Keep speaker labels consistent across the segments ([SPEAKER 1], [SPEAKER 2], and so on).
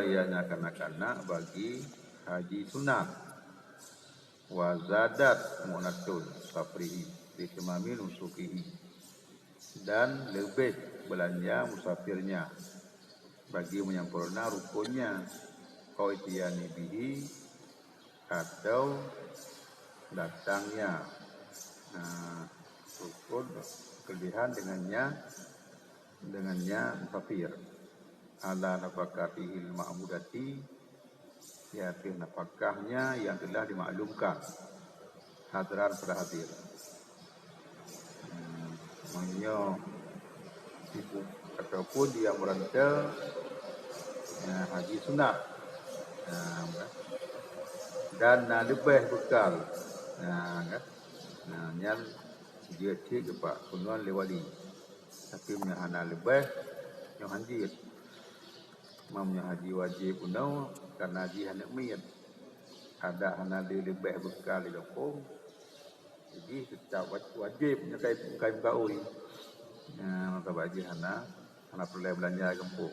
[SPEAKER 1] ianya kanak-kanak bagi haji sunat. Wa zadat mu'natun safrihi fi kemami nusukihi, dan lebih belanja musafirnya bagi menyempurna rukunnya, kau itiyani bihi, atau datangnya rukun kelebihan dengannya musafir, ala nafakatihil ma'mudati, yaitu nafkahnya yang telah dimaklumkan, hadran pada hadir. Menyo ataupun dia merantau haji sunat, dan lebih bekal yang dia cik kepak kunuan lewali, tapi menyahana lebih yang hanjir mamnya haji wajib unau karena haji hendak miyat ada hana lebih bekal di kampung, jadi tetap wajib nyakai kaui maka bagi hana perlu belanja kampung.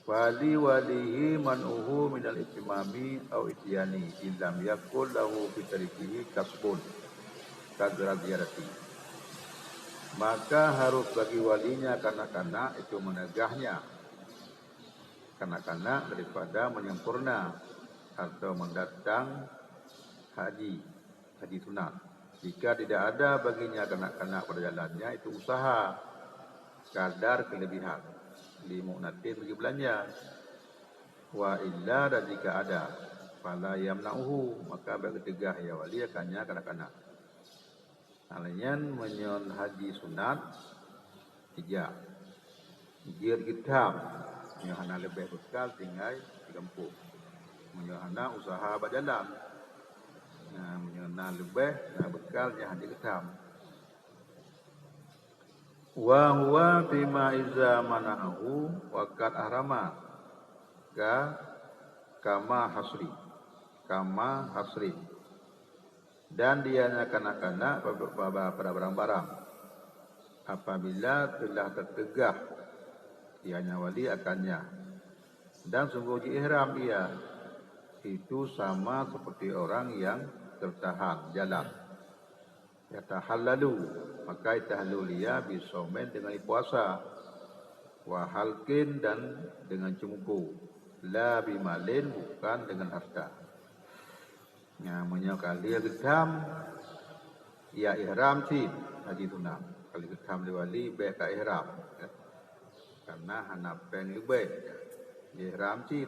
[SPEAKER 1] Walihi man'uhu minal itimami au ityani illam yakul lahu bitarikihi kasbun kadra ziyarati, maka harus bagi walinya kanak-kanak itu menegahnya kanak-kanak daripada menyempurna atau mendatang haji sunat. Jika tidak ada baginya kanak-kanak pada jalannya, itu usaha kadar kelebihan li mu'natin bagi belanja. Wa illa, dan jika ada fala yamna'uhu, maka bagi tegah ya wali akannya kanak-kanak. Alanya menyon haji sunat tiga jir hitam menyohana lebih bekal tinggal di kampung, menyohana usaha berjalan, menyohana lebih bekalnya haji hitam. Wa huwa bima iza manahu waqad ahrama kama hasri, dan dianya kanak-kanak pada barang-barang apabila telah tertegah dianya wali akannya, dan sungguh di ihram dia itu sama seperti orang yang tertahan jalan. Yatahallalu, maka tahlul dia bisomen dengan puasa, wa halkin, dan dengan cemku, la bimalin, bukan dengan harta. Menyokali hitam ya ihram sih haji sunat. Kalau hitam diwali baik ka ihram karena hanap peng lebih ihram sih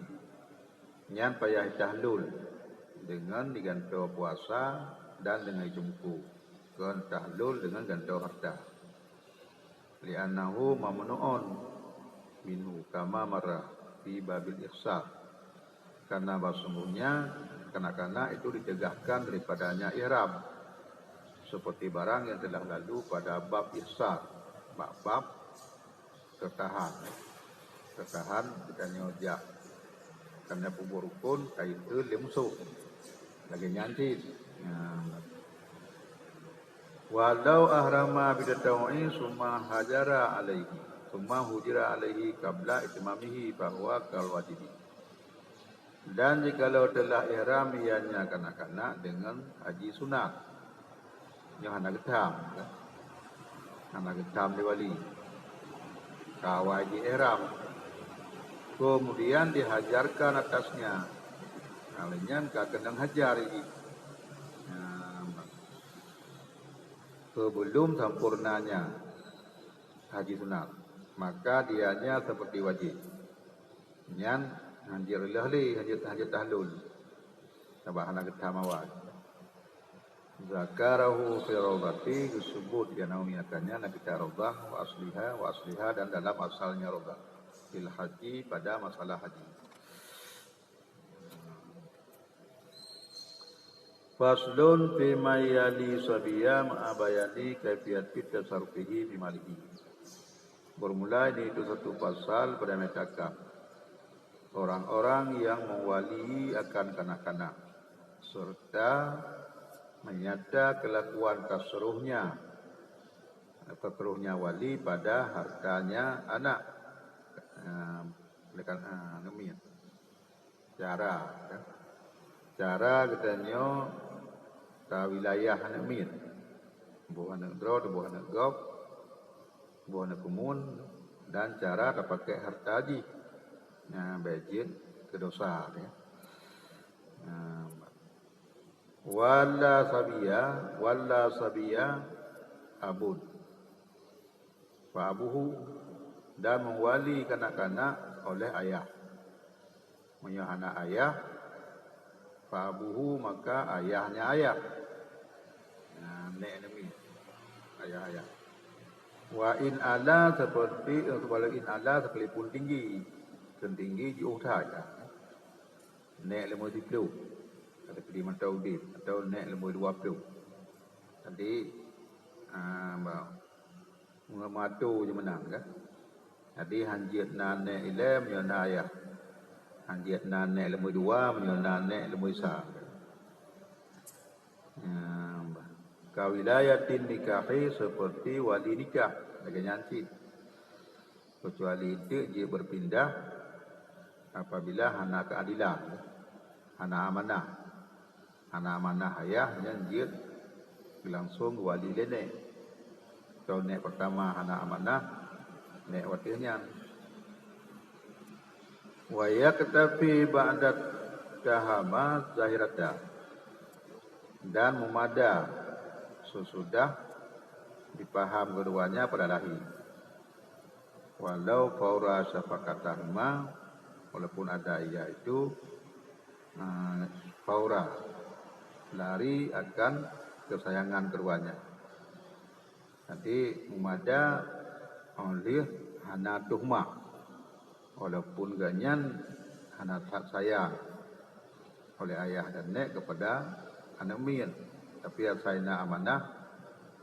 [SPEAKER 1] nyan payah tahlul dengan digantau puasa dan dengan cemku, kan tahlul dengan gantau harta. Li'annahu mamnu'un minhu kama marah fi babil ihsan, karena sesungguhnya kanak-kanak itu ditegahkan daripadanya ihram seperti barang yang telah lalu pada bab ihsan, bab tertahan kita nyojak karena pubur rukun kaitu lemsuk lagi nyantit. Walau ahrama bidatawai summa hujira alaihi qabla itmamihi bahwa kal wajibi, dan jikalau telah ihram ianya kanak-kanak dengan haji sunat yang anak getam diwali kawai di ihram, kemudian dihajarkan atasnya kalian kadang hajar ini sebelum sempurnanya haji sunat, maka dianya seperti wajib. Nyan hanjir lahli hanjir tahlul sabah anak tamawat zakarahu fi rawdati, disebut dia naumiakannya nabi tarawdah wa asliha dan dalam asalnya rawdah fil haji, pada masalah haji. Faslun fi mayali sabiyam abayani kaifiyat tasarrufihi bi malihi. Bermula di itu satu pasal pada mencakap orang-orang yang mewali akan kanak-kanak serta menyata kelakuan kasruhnya wali pada hartanya anak. Lekan ngemit. Cara ya. Cara katanya ta wilayah ngemit. Buah nak draw, buah nak gop, buah nak kumun dan cara tak pakai harta haji. Nah, bejit ke dosa ya. Wala sabiya abun. Fa abuhu dan mewali kanak-kanak oleh ayah. Punya anak ayah, fa abuhu maka ayahnya ayah. Nek demi ayah-ayah. Wa in ala seperti kalau in ala sekalipun tinggi, tinggi di uthai. Nek lemoi 10. Ada kedi mantau di atau nek lemoi 20. Tadi mengamatu je menang kan. Jadi hanjit nanek ilem nyona ayah. Hanjit nanek lemoi 2 menyona nek lemoi sa. Kawilayatin nikahi seperti wali nikah lagi nyanci. Kecuali itu dia berpindah apabila hana keadilan, hana amanah. Hana amanah ayah nyanjit langsung wali nenek. Kalau nek pertama hana amanah, nek wakilnya. Wa yaktafi ba'dat kahama zahirata. Dan memada sesudah dipaham keduanya pada lahir. Walau faura syafaqatahuma, walaupun ada ia itu faura lari akan kesayangan keduanya. Nanti memada oleh hana tuhmah, walaupun ganyan hana sayang oleh ayah dan nek kepada anak min, tapi sayna amanah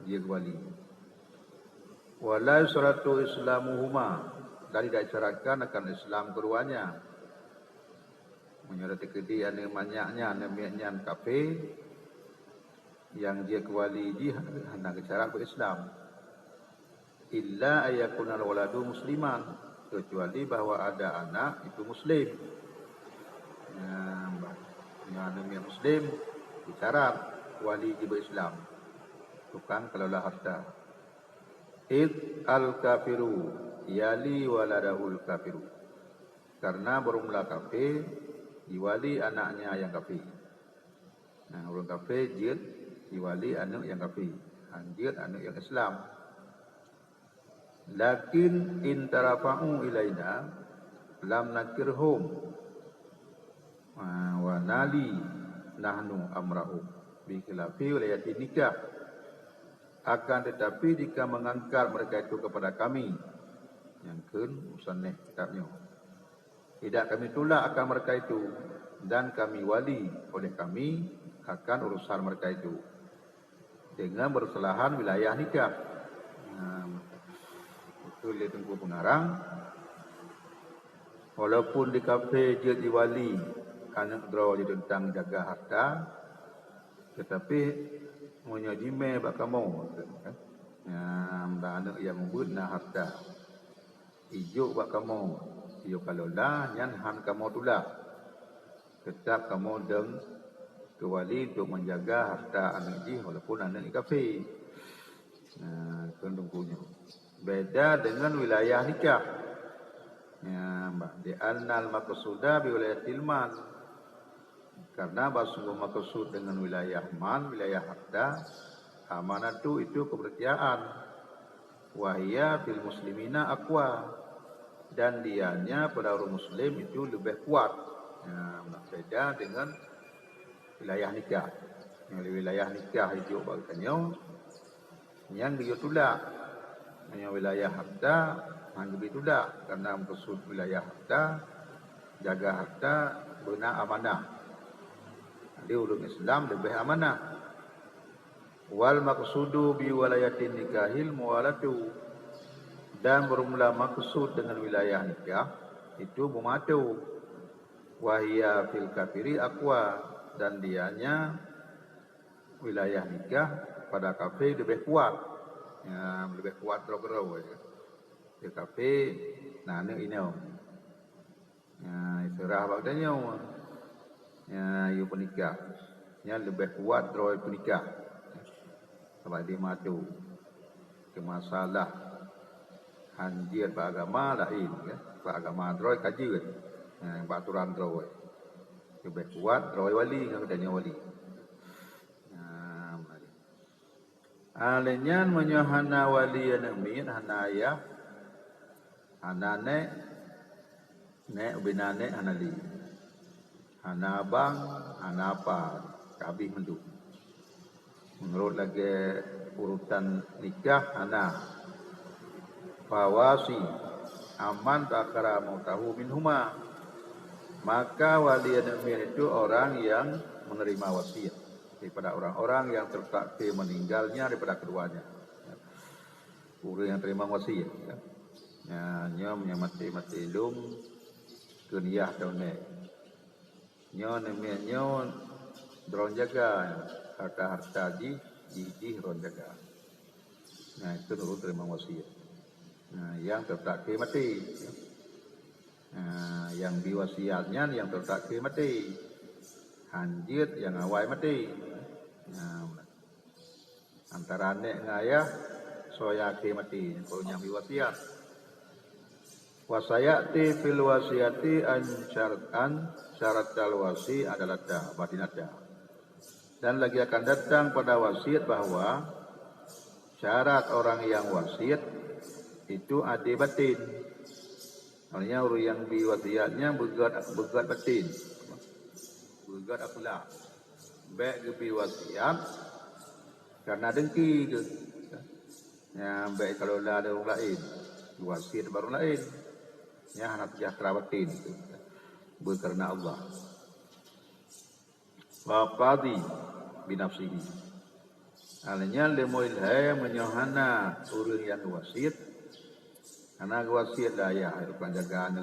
[SPEAKER 1] dia wali. Wala syaratu islamuhuma, dan tidak disyaratkan akan Islam keduanya. Menyerati kedi ane manyaknya ane miaknya kafe yang dia kewali jihad hanya syarat berislam. Illa ayakuna waladu musliman, kecuali bahwa ada anak itu muslim. Yang ane muslim syarat wali jiwa Islam. Bukan kalau lah harta. Id al-kafiru yali waladahul kafiru. Karena berumlah kafir diwali anaknya yang kafir. Nah, orang kafir jid diwali anak yang kafir. Jid anak yang Islam. Lakin in tarafa'u ilaina lam nakirhum wa nali nahnu amrahum bi khilafi wilayati nikah. Akan tetapi jika mengangkat mereka itu kepada kami, yang musannif kitabnya, tidak kami tolak akan mereka itu, dan kami wali oleh kami akan urusan mereka itu dengan bersalahan wilayah nikah. Itu dia tunggu pengarang. Walaupun di kafe dia diwali anak draw dia tentang jaga harta, tetapi punya jime bak kamu kan. Anak yang membuna harta ijuk bak kamu. Ijuk kalau lah nyan han kamu tulah. Tetap kamu deng kewali untuk menjaga harta anak ji walaupun anak ni kafir. Tunggunya. Beda dengan wilayah nikah. Di annal maqsuda bi wilayatil mal. Karena bahasa maksud dengan wilayah man, wilayah harta, amanatu itu kepercayaan. Wahia fil muslimina aqwa, dan dianya pada orang muslim itu lebih kuat. Beda dengan wilayah nikah. Yang wilayah nikah itu bagusnya yang dia tolak. Yang wilayah harta hanya ditolak karena maksud wilayah harta, jaga harta benar amanah. Di ulum Islam lebih amanah. Wal maqsudu bi walayatin nikahil muwalatu, dan bermula maksud dengan wilayah nikah itu mematu. Wahia fil kafiri aqwa, dan dianya wilayah nikah pada kafir lebih kuat. Lebih kuat terus. Di kafir nah ini. gerah bagdanya ya you penikah nya lebih kuat droi penikah sebab dia matu ke masalah hanjir beragama lain ya beragama droi kaji baturan droi lebih kuat droi wali ngadanya wali alenyan menyohana wali min hanaya hanane ne binane hanali hanabang hanapa kabih mendu menurut lagi urutan nikah hana fawasi aman takara mau tahu minhuma maka wali min itu orang yang menerima wasiat daripada orang-orang yang tertakdir meninggalnya daripada keduanya. Orang yang terima wasiat. Nyom yang mati lum dunia daune. Nyon nyon dron jaga harta di ron jaga. Nah itu dulu terima wasiat. Yang tertakdir mati. Yang diwasiatnya yang tertakdir mati. Hanjir yang awai mati. Antara nek ngayah soya ke mati kalau nyambi wasiat. Wasayati fil wasiati an syarat wasi adalah batinada. Dan lagi akan datang pada wasiat bahwa syarat orang yang wasiat itu ada batin. Artinya orang yang diwasiatnya begat batin. Begat akhlak. Baik ke wasiat karena dengki ke. Ya, baik kalau ada orang lain. Wasiat baru lain. Ya, anak sejahtera batin. Berkerana Allah. Waqadi binafsihi. Alanya lemoil hai menyohana orang yang wasiat. Anak wasiat lah ya, itu panjagaan.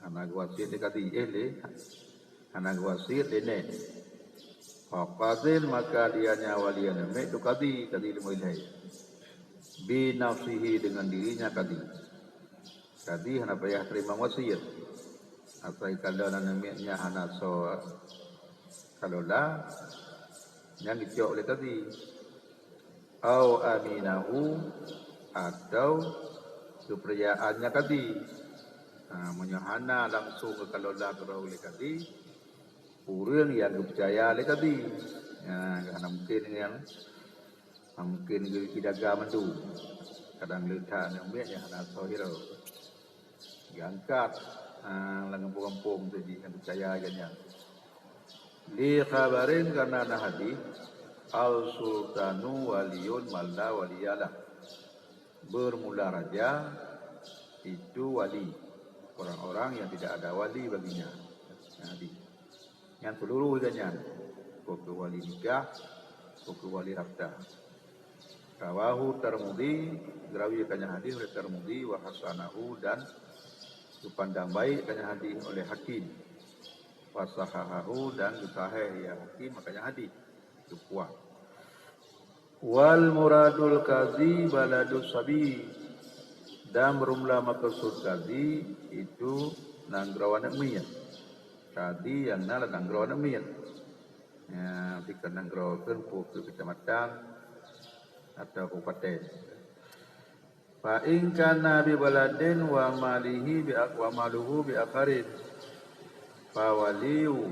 [SPEAKER 1] Anak wasiat dekati anak wasiat dene. Faqadil maka dianya walian itu kadi lemoil hai. Binafsihi dengan dirinya kadi hendak payah terima wasiat atau kalau namanya hana so kalau lah yang dicok oleh kadi au aminahu atau kepercayaannya kadi menyohana langsung ke kalau lah oleh kadi orang yang dipercaya oleh kadi karena mungkin tidak gamandu kadang letak namanya yang ada sohiro diangkat kampung-kampung jadi yang percaya aja li khabarin karena ada hadis al sultanu waliyun malla waliyalah bermula raja itu wali orang-orang yang tidak ada wali baginya hadis yang seluruh ganyan buku wali nikah buku wali harta. Rawahu Tirmidzi, diriwayatkan hadis oleh Tirmidzi wa hasanahu dan dipandang baik kanya hadis oleh Hakim. Wa sahahahu dan sahih ya Hakim makanya hadis itu kuat. Wal muradul qazi baladus sabi dan berumlah maksud qazi itu nanggrawan miyat. Qazi yang nala nanggrawan miyat. Ya, pikir nanggrawan ke kecamatan atau kabupaten. Fa in kana bi baladin wa malihi bi aqwa maluhu bi akharin fa waliyu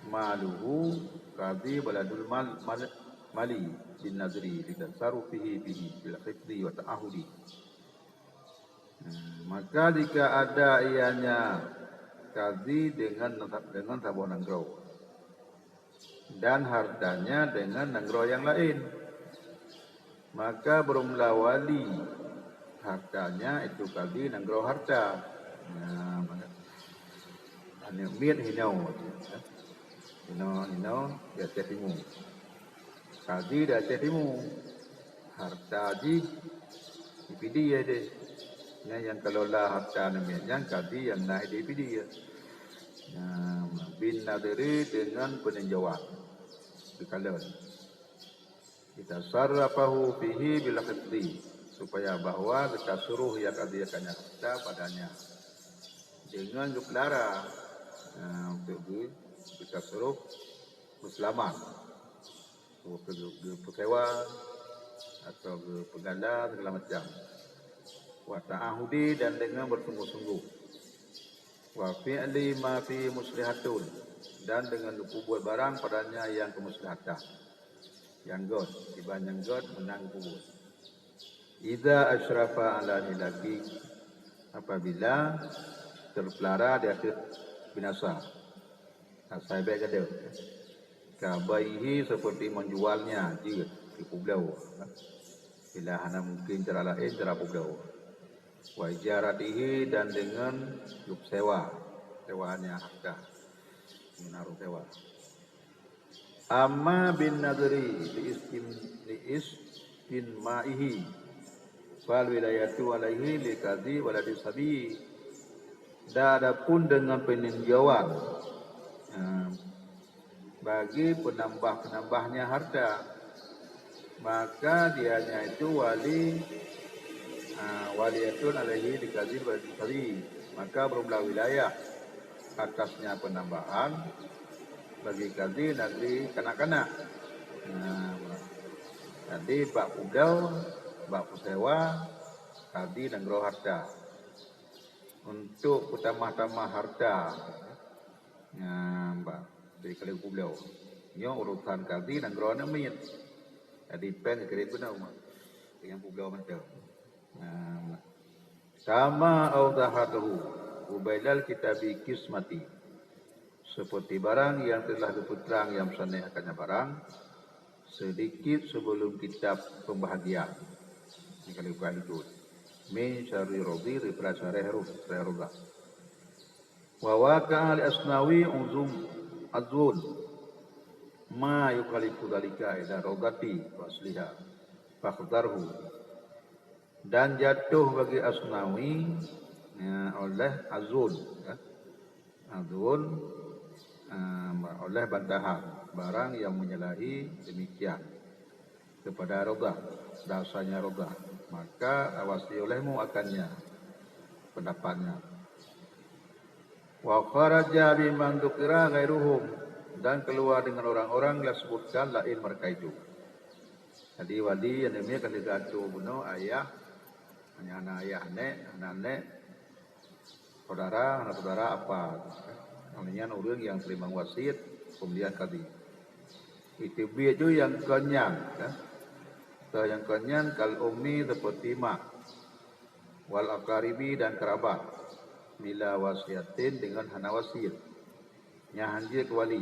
[SPEAKER 1] maluhu qadi baladul mali bin nazri li tasarufihi bihi bil hifdhi wa ta'ahudi. Maka jika ada ianya qadi dengan tabung nanggro dan hartanya dengan nanggro yang lain maka berumlah wali hartanya itu kali nanggro harta. Ane miat hinau ya tetimu kali dah tetimu harta ji dipidi ya deh yang kelola harta namanya kali yang naik dipidi ya bin nadiri dengan peninjauan dikalon kita sarrafahu fihi bil hifdhi supaya bahwa kita suruh ya kadiakannya harta padanya dengan gepelara untuk bertasarruf berselamat, bersewa atau berpegala segala macam. Wa ta'ahudi, dan dengan bersungguh-sungguh. Wa fi'li ma fi muslihatun, dan dengan buat barang padanya yang kemuslihatan. Yang god, tiban yang god menang kubur. Idza asyrafa ala hilaki, apabila terpelara di akhir binasa. Saya baik ada. Kabaihi, seperti menjualnya jika di pulau. Bila hana mungkin cara lain, cara pulau. Wa ijaratihi, dan dengan sewa, sewaannya harta, menaruh sewa. Amma bin nadri liistin ma'ihi, fal wilayatu alaihi likadhi waladi sabi. Dan adapun dengan peninjauan bagi penambah-penambahnya harta, maka dianya itu waliyatun alaihi likadhi waladi sabi, maka berbelah wilayah atasnya penambahan bagi kadhi negeri kanak-kanak. Jadi bak pudau, bak pusewa, kadhi dan gro harta. Untuk utama-tama harta, mbak dari kali pudau, nyo urusan kadhi dan gro namit. Jadi pen kiri pun nama yang pudau macam. Sama audahatuhu ubaidal kitabi kismati, seperti barang yang telah diputrang yang mesanihkannya barang sedikit sebelum kitab pembahagian. Ini kali bukan itu. Min syarri radhi, daripada syarih roda. Wa waqa'a al-asnawi azul ma yukalifu dalika ila rodati wa asliha fakhdarhu. Dan jatuh bagi asnawi oleh azul, azul oleh bantahan barang yang menyalahi demikian kepada rodah, dasarnya rodah, maka awasi olehmu akannya pendapatnya. Wa kharaja biman dzukira ghairuhum, dan keluar dengan orang-orang yang sebutkan lain mereka itu. Jadi wali yang demi akan digantung bunuh ayah, hanya anak ayah anak saudara, anak saudara apa. Namanya orang yang terima wasiat kemudian kadhi. Itu itu yang kenyang, yang kenyang kal ummi seperti mak, wal akaribi dan kerabat, bila wasiatin dengan hana wasiat, nyahanji ke wali,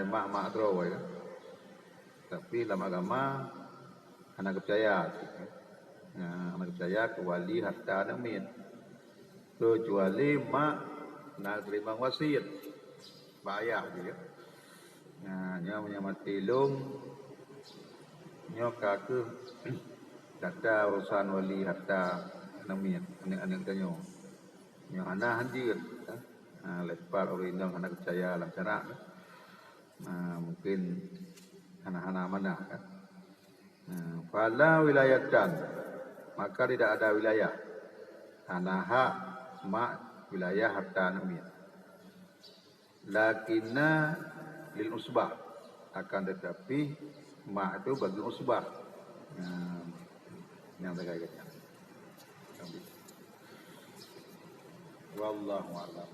[SPEAKER 1] mak draw ya. Tapi dalam agama hana percaya, hana percaya ke wali harta namin, kecuali mak nak terima wasiat bayar dia. Nyo menyamati lung nyo kaku kata urusan wali harta namin anak-anak tanyo nyo hana hanjir lepas orang indang hana percaya dalam cara mungkin hana mana kan. Fala wilayatan, maka tidak ada wilayah hana hak mak wilayah harta namin. Lakinna lil usbah, akan tetapi mak itu bagi usbah yang terkait. Wallahu a'lam.